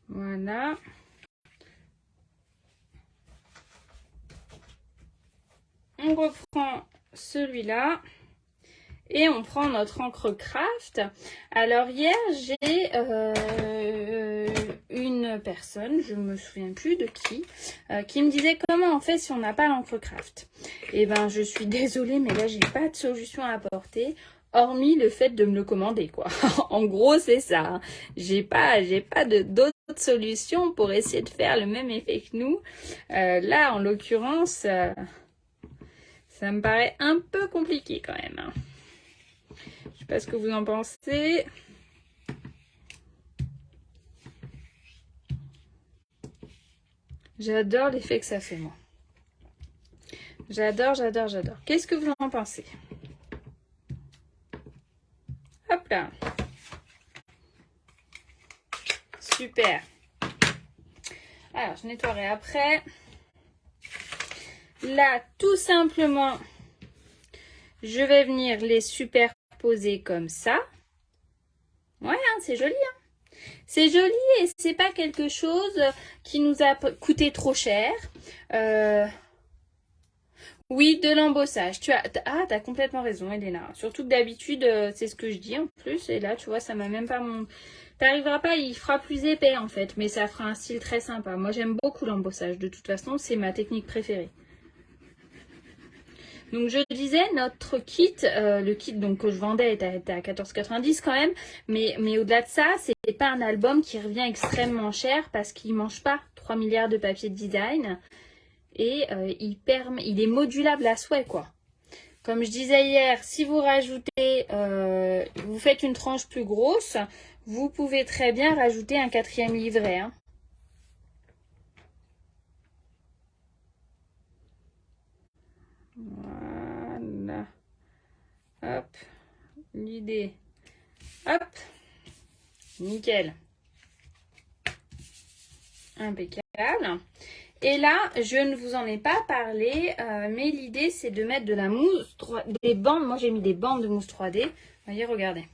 Voilà. On reprend celui-là. Et on prend notre encre craft. Alors hier, j'ai une personne, je me souviens plus de qui me disait comment on fait si on n'a pas l'encre craft. Et ben je suis désolée, mais là j'ai pas de solution à apporter, hormis le fait de me le commander quoi. En gros c'est ça. Hein. J'ai pas d'autres solutions pour essayer de faire le même effet que nous. Là en l'occurrence, ça me paraît un peu compliqué quand même. Hein. Je sais pas ce que vous en pensez. J'adore l'effet que ça fait, moi. J'adore, j'adore, j'adore. Qu'est-ce que vous en pensez? Hop là. Super. Alors, je nettoierai après. Là, tout simplement, je vais venir les superposer comme ça. Ouais, hein, c'est joli. Hein. C'est joli et c'est pas quelque chose qui nous a coûté trop cher. Oui, de l'embossage. T'as complètement raison, Elena. Surtout que d'habitude, c'est ce que je dis en plus. Et là, tu vois, ça m'a même pas... T'arriveras pas, il fera plus épais en fait. Mais ça fera un style très sympa. Moi, j'aime beaucoup l'embossage. De toute façon, c'est ma technique préférée. Donc je disais, notre kit, le kit donc, que je vendais était à 14,90 quand même. Mais au-delà de ça, c'est pas un album qui revient extrêmement cher parce qu'il ne mange pas 3 milliards de papier de design. Et il est modulable à souhait quoi. Comme je disais hier, si vous rajoutez, vous faites une tranche plus grosse, vous pouvez très bien rajouter un 4e livret. Hein. Voilà. Hop. L'idée. Hop. Nickel. Impeccable. Et là, je ne vous en ai pas parlé, mais l'idée c'est de mettre de la mousse, des bandes. Moi j'ai mis des bandes de mousse 3D. Vous voyez, regardez.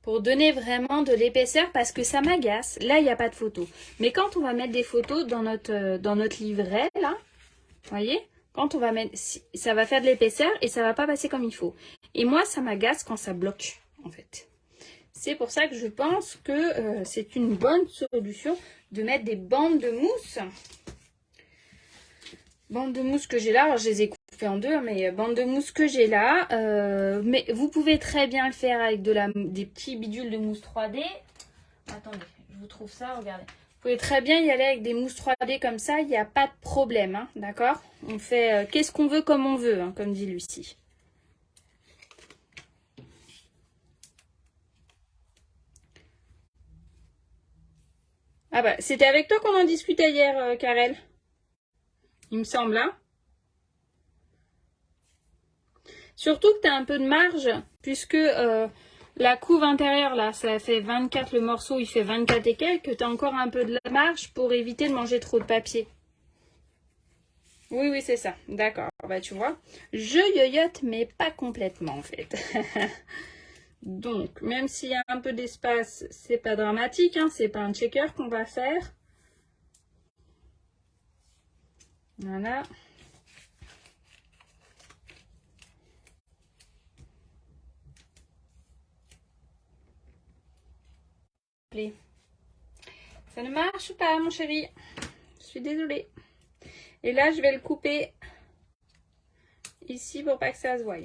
Pour donner vraiment de l'épaisseur parce que ça m'agace. Là, il n'y a pas de photo. Mais quand on va mettre des photos dans notre livret, là, vous voyez, quand on va mettre, ça va faire de l'épaisseur et ça va pas passer comme il faut. Et moi, ça m'agace quand ça bloque, en fait. C'est pour ça que je pense que c'est une bonne solution de mettre des bandes de mousse. Bandes de mousse que j'ai là, alors je les ai coupées en deux, mais bandes de mousse que j'ai là. Mais vous pouvez très bien le faire avec des petits bidules de mousse 3D. Attendez, je vous trouve ça, regardez. Vous pouvez très bien y aller avec des mousses 3D comme ça, il n'y a pas de problème, hein, d'accord? On fait qu'est-ce qu'on veut comme on veut, hein, comme dit Lucie. Ah bah, c'était avec toi qu'on en discutait hier, Karel. Il me semble, hein. Surtout que tu as un peu de marge, puisque la couve intérieure, là, ça fait 24, le morceau, il fait 24 et quelques. Tu as encore un peu de la marge pour éviter de manger trop de papier. Oui, oui, c'est ça. D'accord. Bah, tu vois, je yoyote, mais pas complètement, en fait. Donc, même s'il y a un peu d'espace, c'est pas dramatique, hein, c'est pas un checker qu'on va faire. Voilà. Ça ne marche pas, mon chéri. Je suis désolée. Et là, je vais le couper ici pour pas que ça se voie.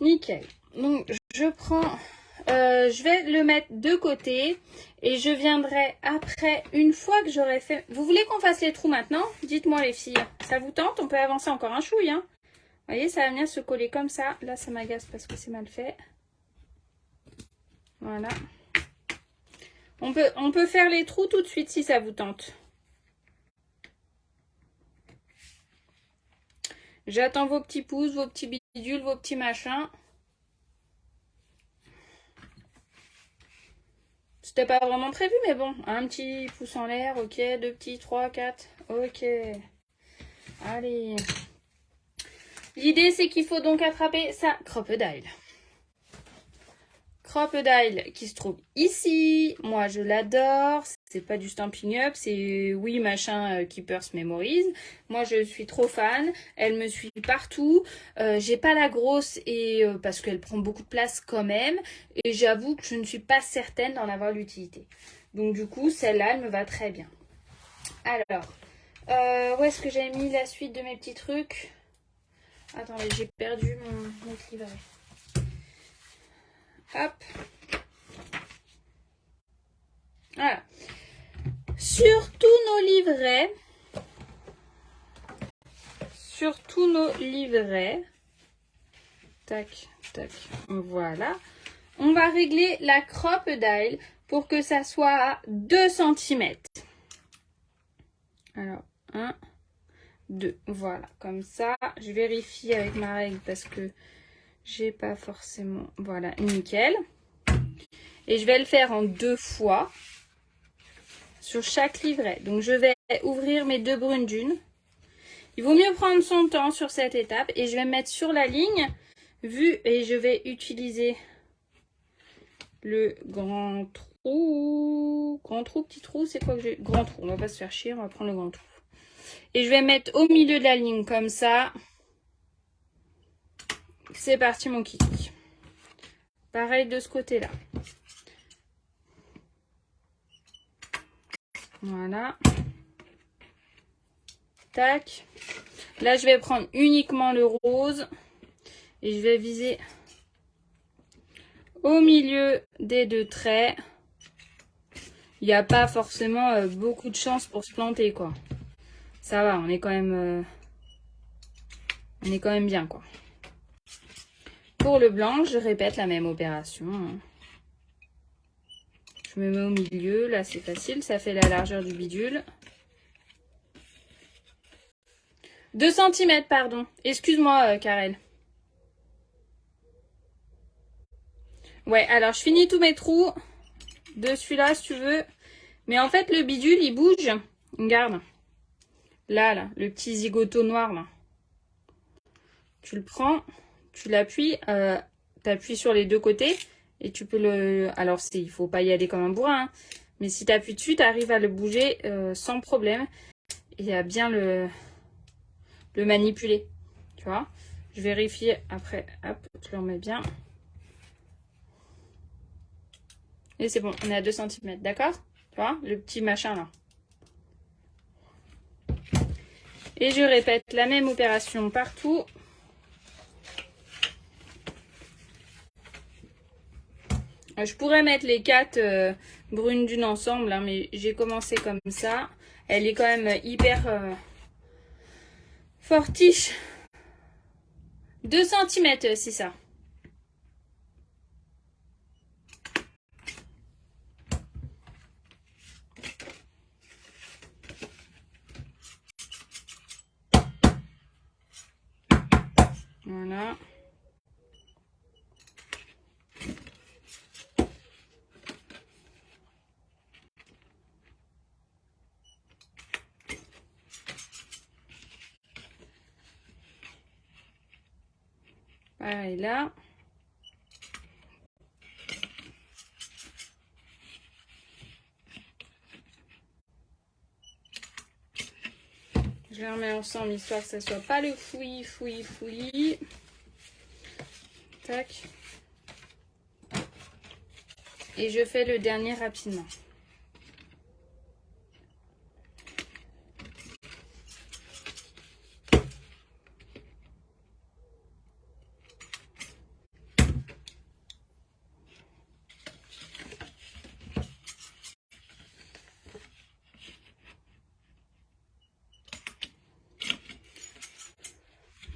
Nickel. Donc, je prends... je vais le mettre de côté et je viendrai après, une fois que j'aurai fait... Vous voulez qu'on fasse les trous maintenant? Dites-moi les filles. Ça vous tente? On peut avancer encore un chouille, hein? Vous voyez, ça va venir se coller comme ça. Là, ça m'agace parce que c'est mal fait. Voilà. On peut faire les trous tout de suite si ça vous tente. J'attends vos petits pouces, vos petits bidules, vos petits machins. C'était pas vraiment prévu, mais bon. Un petit pouce en l'air, ok. Deux petits, 3, 4, ok. Allez. L'idée, c'est qu'il faut donc attraper sa crocodile. Crocodile qui se trouve ici. Moi, je l'adore. C'est pas du Stampin' Up, c'est oui, machin, Keepers Memories. Moi, je suis trop fan. Elle me suit partout. J'ai pas la grosse et parce qu'elle prend beaucoup de place quand même. Et j'avoue que je ne suis pas certaine d'en avoir l'utilité. Donc, du coup, celle-là, elle me va très bien. Alors, où est-ce que j'ai mis la suite de mes petits trucs? Attendez, j'ai perdu mon livret. Hop. Voilà. Sur tous nos livrets, tac, tac, voilà. On va régler la crocodile pour que ça soit à 2 cm. Alors, 1, 2, voilà, comme ça. Je vérifie avec ma règle parce que j'ai pas forcément... Voilà, nickel. Et je vais le faire en 2 fois sur chaque livret. Donc, je vais ouvrir mes 2 brunes d'une. Il vaut mieux prendre son temps sur cette étape. Et je vais me mettre sur la ligne, et je vais utiliser le grand trou. Grand trou, petit trou, c'est quoi que j'ai? Grand trou, on va pas se faire chier, on va prendre le grand trou. Et je vais mettre au milieu de la ligne comme ça. C'est parti mon kiki. Pareil de ce côté-là. Voilà. Tac. Là, je vais prendre uniquement le rose. Et je vais viser au milieu des 2 traits. Il n'y a pas forcément beaucoup de chance pour se planter, quoi. Ça va, on est quand même bien, quoi. Pour le blanc, je répète la même opération. Je me mets au milieu, là c'est facile, ça fait la largeur du bidule. 2 cm, pardon. Excuse-moi, Karel. Ouais, alors je finis tous mes trous de celui-là, si tu veux. Mais en fait, le bidule, il bouge. Regarde. Là, le petit zigoto noir, là. Tu le prends, tu l'appuies, t'appuies sur les 2 côtés. Et tu peux le... Alors, il faut pas y aller comme un bourrin. Hein, mais si tu appuies dessus, tu arrives à le bouger sans problème. Et à bien le manipuler. Tu vois. Je vérifie après. Hop, je le remets bien. Et c'est bon, on est à 2 cm, d'accord? Tu vois, le petit machin là. Et je répète la même opération partout. Je pourrais mettre les 4 brunes d'une ensemble, hein, mais j'ai commencé comme ça. Elle est quand même hyper fortiche. 2 cm, c'est ça. Voilà. Voilà, et là. Je les remets ensemble histoire que ça soit pas le fouillis. Tac. Et je fais le dernier rapidement.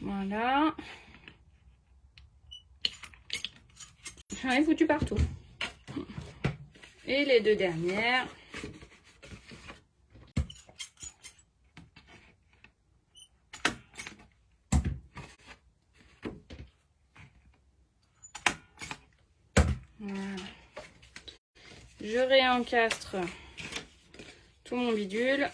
Voilà. J'en ai foutu partout. Et les deux dernières. Voilà. Je réencastre tout mon bidule.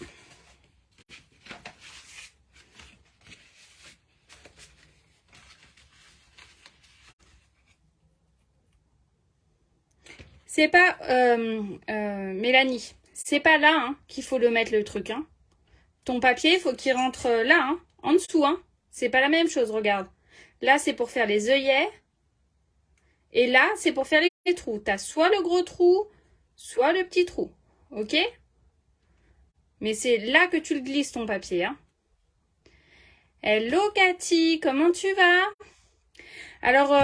C'est pas, Mélanie, c'est pas là hein, qu'il faut le mettre le truc. Hein. Ton papier, il faut qu'il rentre là, hein, en dessous. Hein. C'est pas la même chose, regarde. Là, c'est pour faire les œillets. Et là, c'est pour faire les trous. Tu as soit le gros trou, soit le petit trou. Ok? Mais c'est là que tu le glisses, ton papier. Hein. Hello, Cathy, comment tu vas? Alors,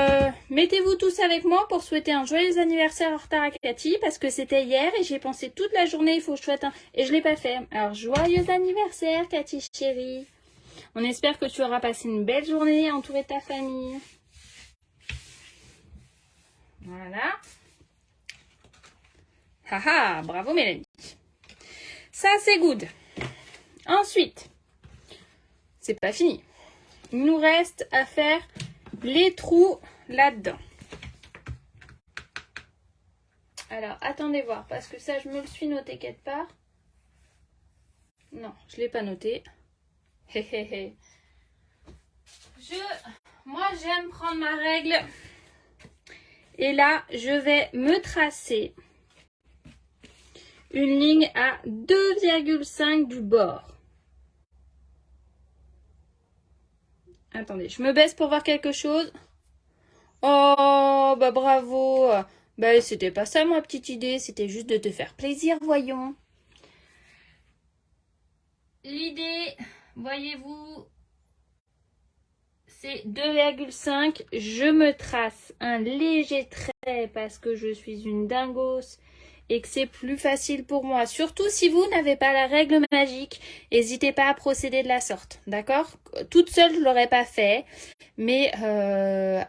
mettez-vous tous avec moi pour souhaiter un joyeux anniversaire en retard à Cathy, parce que c'était hier et j'ai pensé toute la journée, il faut que je souhaite un... Et je ne l'ai pas fait. Alors, joyeux anniversaire, Cathy chérie. On espère que tu auras passé une belle journée entourée de ta famille. Voilà. Haha, bravo Mélanie. Ça, c'est good. Ensuite, c'est pas fini. Il nous reste à faire les trous là-dedans. Alors, attendez voir, parce que ça, je me le suis noté quelque part. Non, je ne l'ai pas noté. Moi, j'aime prendre ma règle. Et là, je vais me tracer une ligne à 2,5 du bord. Attendez, je me baisse pour voir quelque chose. Oh, bah bravo. Bah, c'était pas ça ma petite idée, c'était juste de te faire plaisir, voyons. L'idée, voyez-vous, c'est 2,5. Je me trace un léger trait parce que je suis une dingos et que c'est plus facile pour moi. Surtout si vous n'avez pas la règle magique, n'hésitez pas à procéder de la sorte, d'accord? Toute seule, je ne l'aurais pas fait, mais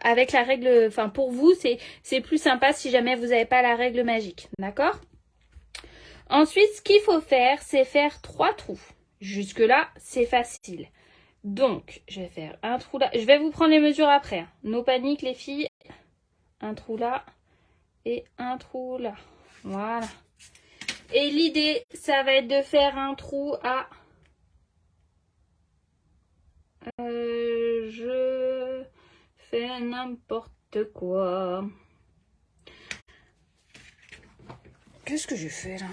avec la règle, enfin pour vous, c'est plus sympa si jamais vous n'avez pas la règle magique, d'accord? Ensuite, ce qu'il faut faire, c'est faire 3 trous. Jusque-là, c'est facile. Donc, je vais faire un trou là. Je vais vous prendre les mesures après. Hein. No panique, les filles. Un trou là et un trou là. Voilà. Et l'idée, ça va être de faire un trou à... je fais n'importe quoi. Qu'est-ce que je fais là?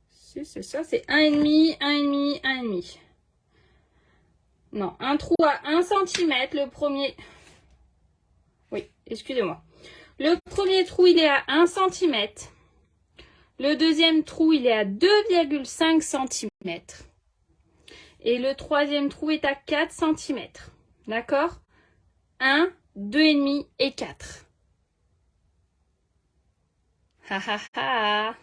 Si, c'est ça, c'est 1,5, 1,5, 1,5. Non, un trou à 1 cm, le premier... Oui, excusez-moi. Le premier trou, il est à 1 cm. Le deuxième trou, il est à 2,5 cm. Et le troisième trou est à 4 cm. D'accord? 1, 2,5 et 4. Ha ha ha.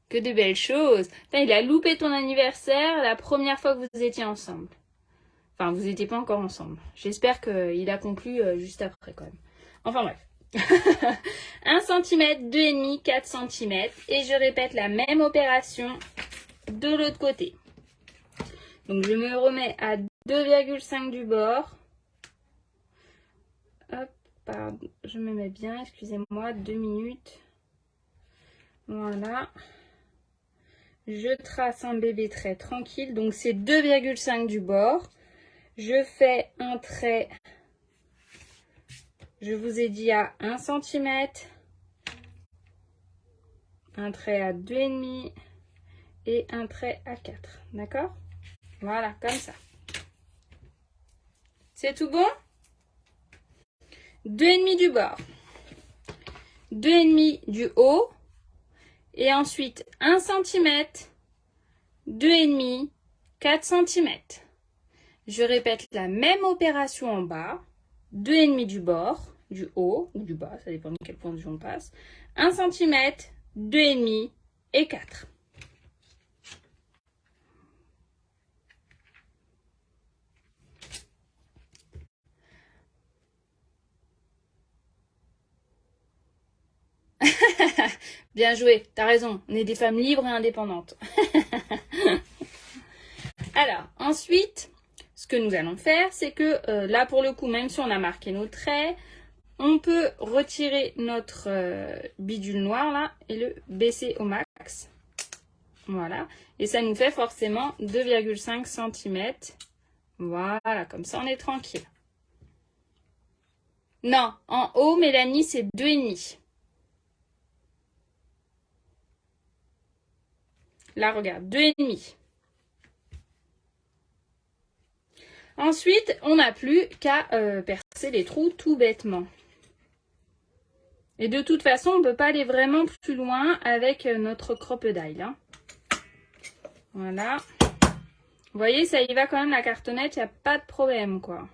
Que de belles choses. Putain, il a loupé ton anniversaire la première fois que vous étiez ensemble. Enfin, vous n'étiez pas encore ensemble. J'espère qu'il a conclu juste après quand même. Enfin bref. 1 cm, 2,5, 4 cm. Et je répète la même opération de l'autre côté. Donc je me remets à 2,5 du bord. Hop, pardon. Je me mets bien, excusez-moi, 2 minutes. Voilà. Je trace un bébé trait tranquille. Donc c'est 2,5 du bord. Je fais un trait, je vous ai dit à 1 cm, un trait à 2,5 et un trait à 4. D'accord? Voilà, comme ça. C'est tout bon? 2,5 du bord, 2,5 du haut, et ensuite 1 cm, 2,5, 4 cm. Je répète la même opération en bas, 2,5 du bord, du haut ou du bas, ça dépend de quel point de vue on passe, 1 cm, 2,5 et 4. Bien joué, t'as raison, on est des femmes libres et indépendantes. Alors, ensuite, ce que nous allons faire, c'est que là, pour le coup, même si on a marqué nos traits, on peut retirer notre bidule noir là et le baisser au max. Voilà. Et ça nous fait forcément 2,5 cm. Voilà, comme ça on est tranquille. Non, en haut, Mélanie, c'est 2,5. Là, regarde, 2,5. Ensuite, on n'a plus qu'à percer les trous tout bêtement. Et de toute façon, on ne peut pas aller vraiment plus loin avec notre crocodile. Hein. Voilà. Vous voyez, ça y va quand même la cartonnette, il n'y a pas de problème, quoi.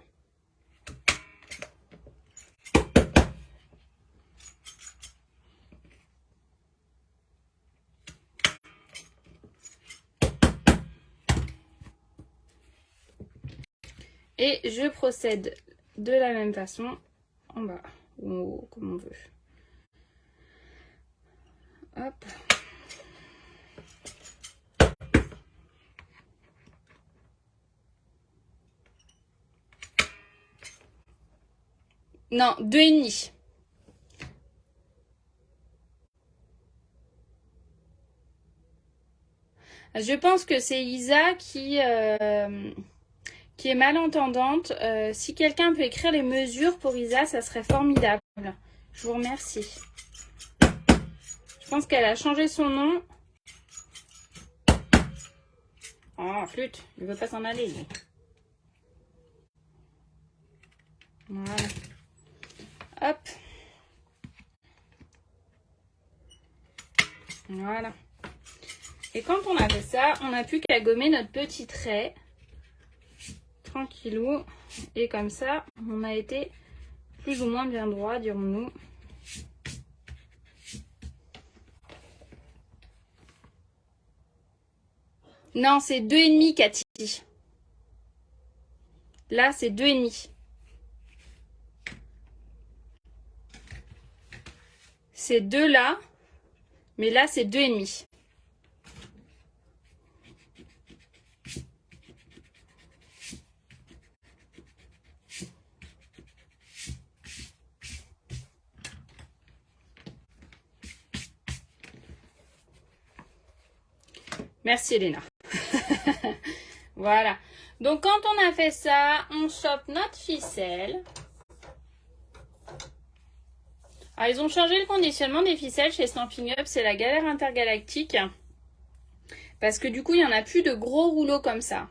Et je procède de la même façon en bas, ou en haut, comme on veut. Hop. Non, 2,5. Je pense que c'est Isa qui est malentendante. Si quelqu'un peut écrire les mesures pour Isa, ça serait formidable. Je vous remercie. Je pense qu'elle a changé son nom. Oh, flûte, il ne veut pas s'en aller. Lui. Voilà. Hop. Voilà. Et quand on a fait ça, on n'a plus qu'à gommer notre petit trait. Tranquillou. Et comme ça, on a été plus ou moins bien droit, dirons-nous. Non, c'est 2,5, Cathy. Là, c'est 2,5. C'est 2 là, mais là, c'est 2,5. Merci, Elena. Voilà. Donc, quand on a fait ça, on chope notre ficelle. Alors, ils ont changé le conditionnement des ficelles chez Stampin' Up. C'est la galère intergalactique. Parce que du coup, il n'y en a plus de gros rouleaux comme ça.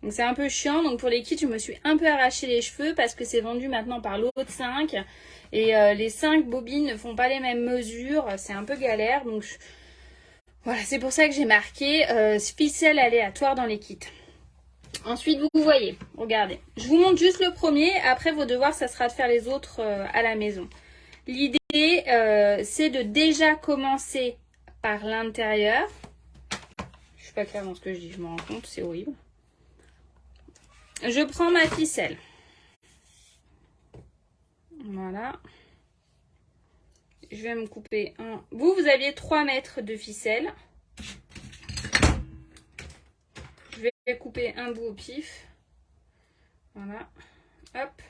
Donc, c'est un peu chiant. Donc, pour les kits, je me suis un peu arraché les cheveux parce que c'est vendu maintenant par lot de 5. Et les 5 bobines ne font pas les mêmes mesures. C'est un peu galère. Donc, voilà, c'est pour ça que j'ai marqué ficelle aléatoire dans les kits. Ensuite, vous voyez, regardez. Je vous montre juste le premier. Après, vos devoirs, ça sera de faire les autres à la maison. L'idée, c'est de déjà commencer par l'intérieur. Je suis pas claire dans ce que je dis, je me rends compte, c'est horrible. Je prends ma ficelle. Voilà. Je vais me couper un... Vous aviez 3 mètres de ficelle. Je vais couper un bout au pif. Voilà. Hop.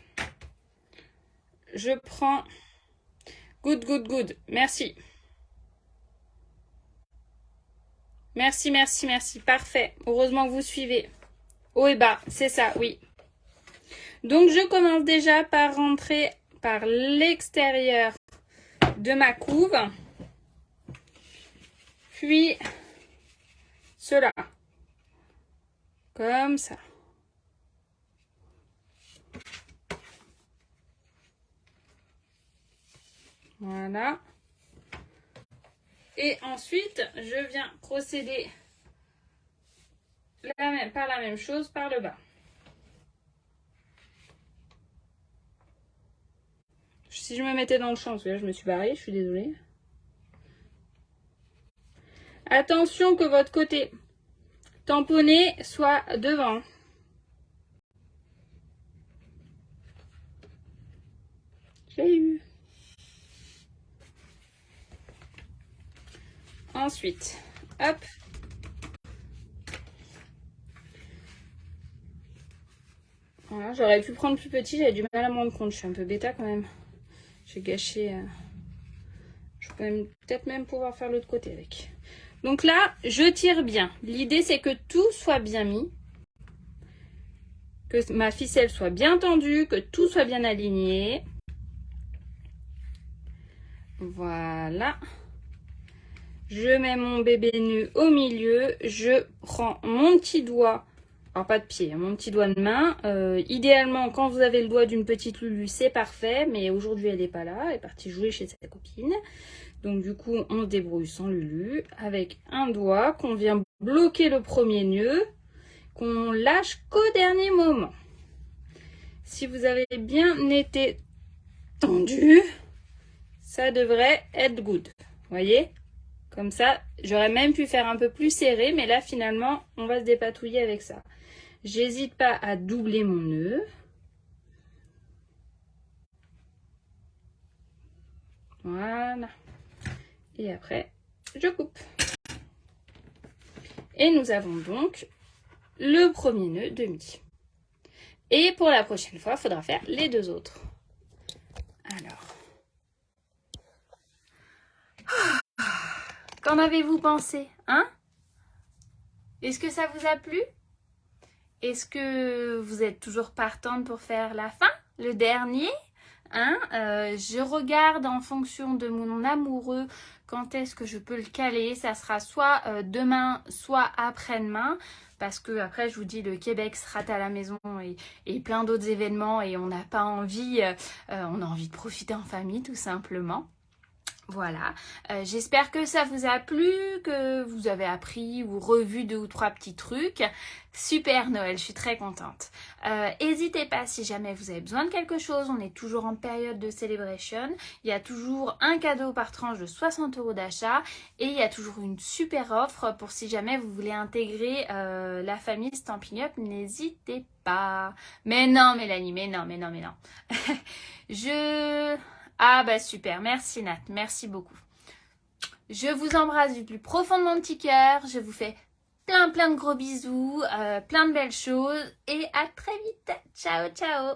Je prends... Good, good, good. Merci. Merci, merci, merci. Parfait. Heureusement que vous suivez. Haut et bas, c'est ça, oui. Donc je commence déjà par rentrer par l'extérieur de ma couve. Puis cela. Comme ça. Voilà. Et ensuite, je viens procéder par la même chose par le bas. Si je me mettais dans le champ, parce que là je me suis barrée, je suis désolée. Attention que votre côté tamponné soit devant. J'ai eu. Ensuite, hop. Voilà, j'aurais pu prendre plus petit, j'avais du mal à me rendre compte. Je suis un peu bêta quand même. J'ai gâché. Je peux peut-être même pouvoir faire l'autre côté avec. Donc là, je tire bien. L'idée, c'est que tout soit bien mis. Que ma ficelle soit bien tendue, que tout soit bien aligné. Voilà. Je mets mon bébé nu au milieu. Je prends mon petit doigt. Alors pas de pied, mon petit doigt de main. Idéalement, quand vous avez le doigt d'une petite Lulu, c'est parfait. Mais aujourd'hui, elle n'est pas là. Elle est partie jouer chez sa copine. Donc du coup, on se débrouille sans Lulu. Avec un doigt qu'on vient bloquer le premier nœud. Qu'on lâche qu'au dernier moment. Si vous avez bien été tendu, ça devrait être good. Vous voyez ? Comme ça, j'aurais même pu faire un peu plus serré. Mais là, finalement, on va se dépatouiller avec ça. J'hésite pas à doubler mon nœud. Voilà. Et après, je coupe. Et nous avons donc le premier nœud de midi. Et pour la prochaine fois, il faudra faire les deux autres. Alors. Qu'en avez-vous pensé, hein? Est-ce que ça vous a plu? Est-ce que vous êtes toujours partante pour faire la fin, le dernier? Hein, je regarde en fonction de mon amoureux quand est-ce que je peux le caler. Ça sera soit demain, soit après-demain. Parce que après, je vous dis, le Québec sera à la maison et plein d'autres événements. Et on n'a pas envie, on a envie de profiter en famille tout simplement. Voilà, j'espère que ça vous a plu, que vous avez appris ou revu 2 ou 3 petits trucs. Super Noël, je suis très contente. N'hésitez pas si jamais vous avez besoin de quelque chose, on est toujours en période de celebration. Il y a toujours un cadeau par tranche de 60 € d'achat et il y a toujours une super offre pour si jamais vous voulez intégrer la famille Stampin' Up, n'hésitez pas. Mais non Mélanie, mais non. Ah bah super, merci Nat, merci beaucoup. Je vous embrasse du plus profond de mon petit cœur, je vous fais plein de gros bisous, plein de belles choses et à très vite. Ciao, ciao.